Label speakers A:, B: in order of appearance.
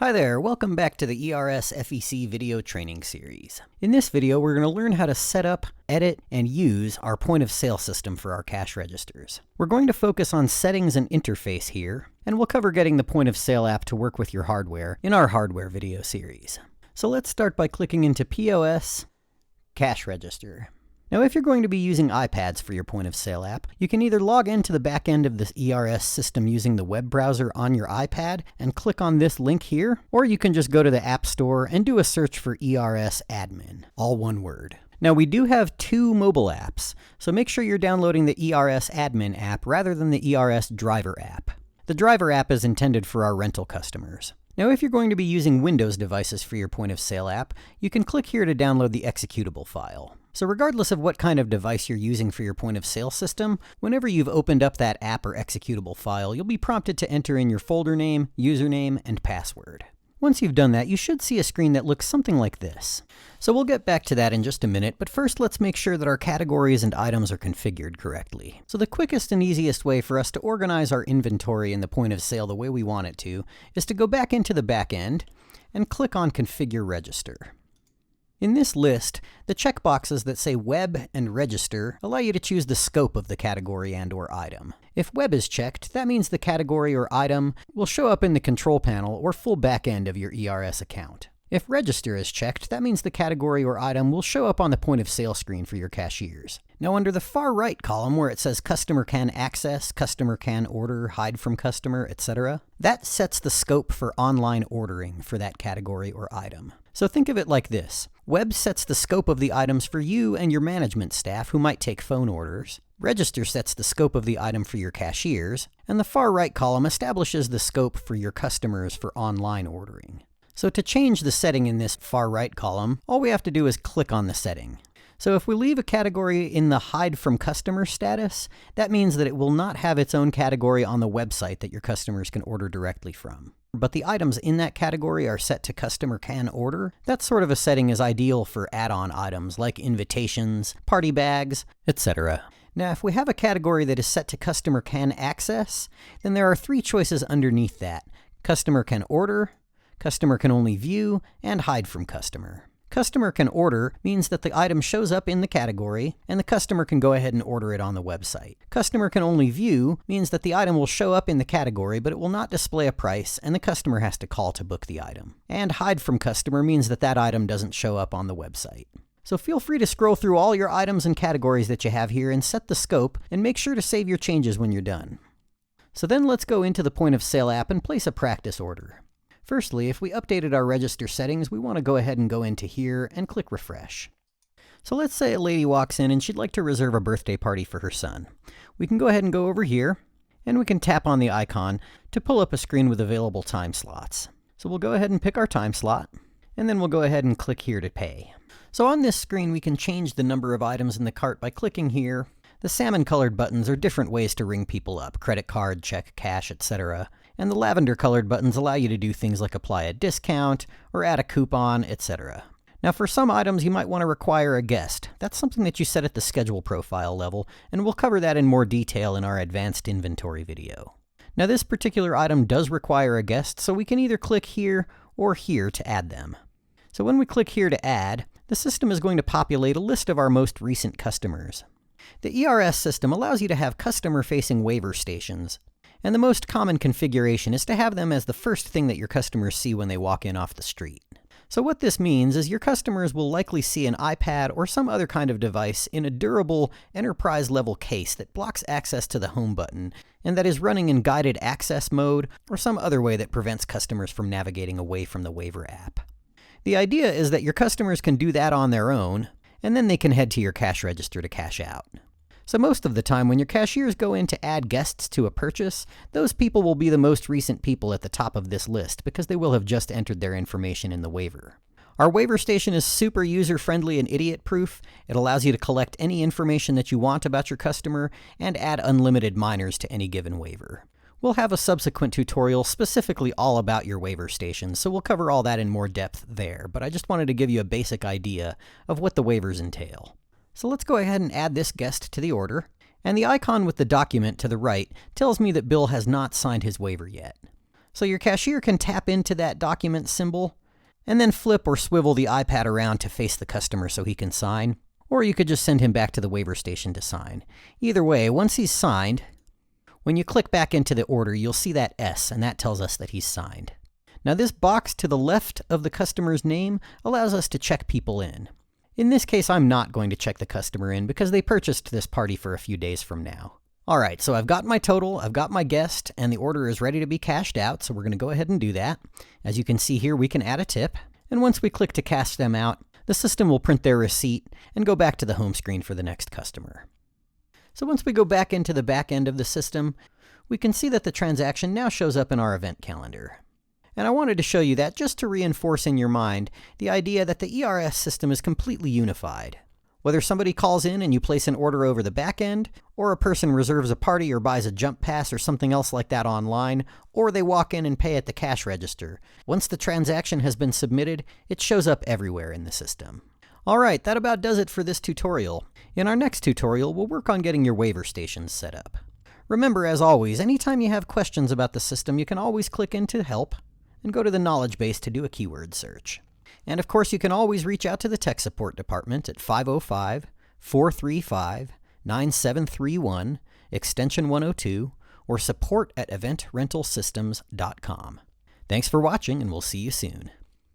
A: Hi there, welcome back to the ERSFEC video training series. In this video, we're going to learn how to set up, edit, and use our point of sale system for our cash registers. We're going to focus on settings and interface here, and we'll cover getting the point of sale app to work with your hardware in our hardware video series. So let's start by clicking into POS, Cash Register. Now, if you're going to be using iPads for your point of sale app, you can either log into the back end of this ERS system using the web browser on your iPad and click on this link here, or you can just go to the App Store and do a search for ERS Admin, all one word. Now, we do have two mobile apps, so make sure you're downloading the ERS Admin app rather than the ERS Driver app. The Driver app is intended for our rental customers. Now, if you're going to be using Windows devices for your point of sale app, you can click here to download the executable file. So regardless of what kind of device you're using for your point of sale system, whenever you've opened up that app or executable file, you'll be prompted to enter in your folder name, username, and password. Once you've done that, you should see a screen that looks something like this. So we'll get back to that in just a minute, but first let's make sure that our categories and items are configured correctly. So the quickest and easiest way for us to organize our inventory in the point of sale the way we want it to is to go back into the back end and click on Configure Register. In this list, the checkboxes that say Web and Register allow you to choose the scope of the category and/or item. If Web is checked, that means the category or item will show up in the control panel or full back end of your ERS account. If Register is checked, that means the category or item will show up on the point of sale screen for your cashiers. Now, under the far right column where it says Customer Can Access, Customer Can Order, Hide from Customer, etc., that sets the scope for online ordering for that category or item. So think of it like this. Web sets the scope of the items for you and your management staff who might take phone orders. Register sets the scope of the item for your cashiers. And the far right column establishes the scope for your customers for online ordering. So to change the setting in this far right column, all we have to do is click on the setting. So if we leave a category in the Hide from Customer status, that means that it will not have its own category on the website that your customers can order directly from. But the items in that category are set to Customer Can Order. That sort of a setting is ideal for add-on items like invitations, party bags, etc. Now, if we have a category that is set to Customer Can Access, then there are three choices underneath that: Customer Can Order, Customer Can Only View, and Hide from Customer. Customer Can Order means that the item shows up in the category, and the customer can go ahead and order it on the website. Customer Can Only View means that the item will show up in the category, but it will not display a price, and the customer has to call to book the item. And Hide from Customer means that that item doesn't show up on the website. So feel free to scroll through all your items and categories that you have here and set the scope, and make sure to save your changes when you're done. So then let's go into the point of sale app and place a practice order. Firstly, if we updated our register settings, we want to go ahead and go into here and click refresh. So let's say a lady walks in and she'd like to reserve a birthday party for her son. We can go ahead and go over here, and we can tap on the icon to pull up a screen with available time slots. So we'll go ahead and pick our time slot, and then we'll go ahead and click here to pay. So on this screen, we can change the number of items in the cart by clicking here. The salmon-colored buttons are different ways to ring people up: credit card, check, cash, etc. And the lavender-colored buttons allow you to do things like apply a discount or add a coupon, etc. Now, for some items, you might want to require a guest. That's something that you set at the schedule profile level, and we'll cover that in more detail in our advanced inventory video. Now, this particular item does require a guest, so we can either click here or here to add them. So when we click here to add, the system is going to populate a list of our most recent customers. The ERS system allows you to have customer-facing waiver stations, and the most common configuration is to have them as the first thing that your customers see when they walk in off the street. So what this means is your customers will likely see an iPad or some other kind of device in a durable, enterprise-level case that blocks access to the home button, and that is running in guided access mode or some other way that prevents customers from navigating away from the waiver app. The idea is that your customers can do that on their own, and then they can head to your cash register to cash out. So most of the time, when your cashiers go in to add guests to a purchase, those people will be the most recent people at the top of this list because they will have just entered their information in the waiver. Our waiver station is super user-friendly and idiot-proof. It allows you to collect any information that you want about your customer and add unlimited minors to any given waiver. We'll have a subsequent tutorial specifically all about your waiver station, so we'll cover all that in more depth there, but I just wanted to give you a basic idea of what the waivers entail. So let's go ahead and add this guest to the order, and the icon with the document to the right tells me that Bill has not signed his waiver yet. So your cashier can tap into that document symbol and then flip or swivel the iPad around to face the customer so he can sign. Or you could just send him back to the waiver station to sign. Either way, once he's signed, when you click back into the order, you'll see that S, and that tells us that he's signed. Now this box to the left of the customer's name allows us to check people in. In this case, I'm not going to check the customer in because they purchased this party for a few days from now. Alright, so I've got my total, I've got my guest, and the order is ready to be cashed out, so we're going to go ahead and do that. As you can see here, we can add a tip, and once we click to cash them out, the system will print their receipt and go back to the home screen for the next customer. So once we go back into the back end of the system, we can see that the transaction now shows up in our event calendar. And I wanted to show you that just to reinforce in your mind the idea that the ERS system is completely unified. Whether somebody calls in and you place an order over the back end, or a person reserves a party or buys a jump pass or something else like that online, or they walk in and pay at the cash register, once the transaction has been submitted, it shows up everywhere in the system. Alright, that about does it for this tutorial. In our next tutorial, we'll work on getting your waiver stations set up. Remember, as always, anytime you have questions about the system, you can always click into Help and go to the knowledge base to do a keyword search. And of course, you can always reach out to the tech support department at 505-435-9731, extension 102, or support@eventrentalsystems.com. Thanks for watching, and we'll see you soon.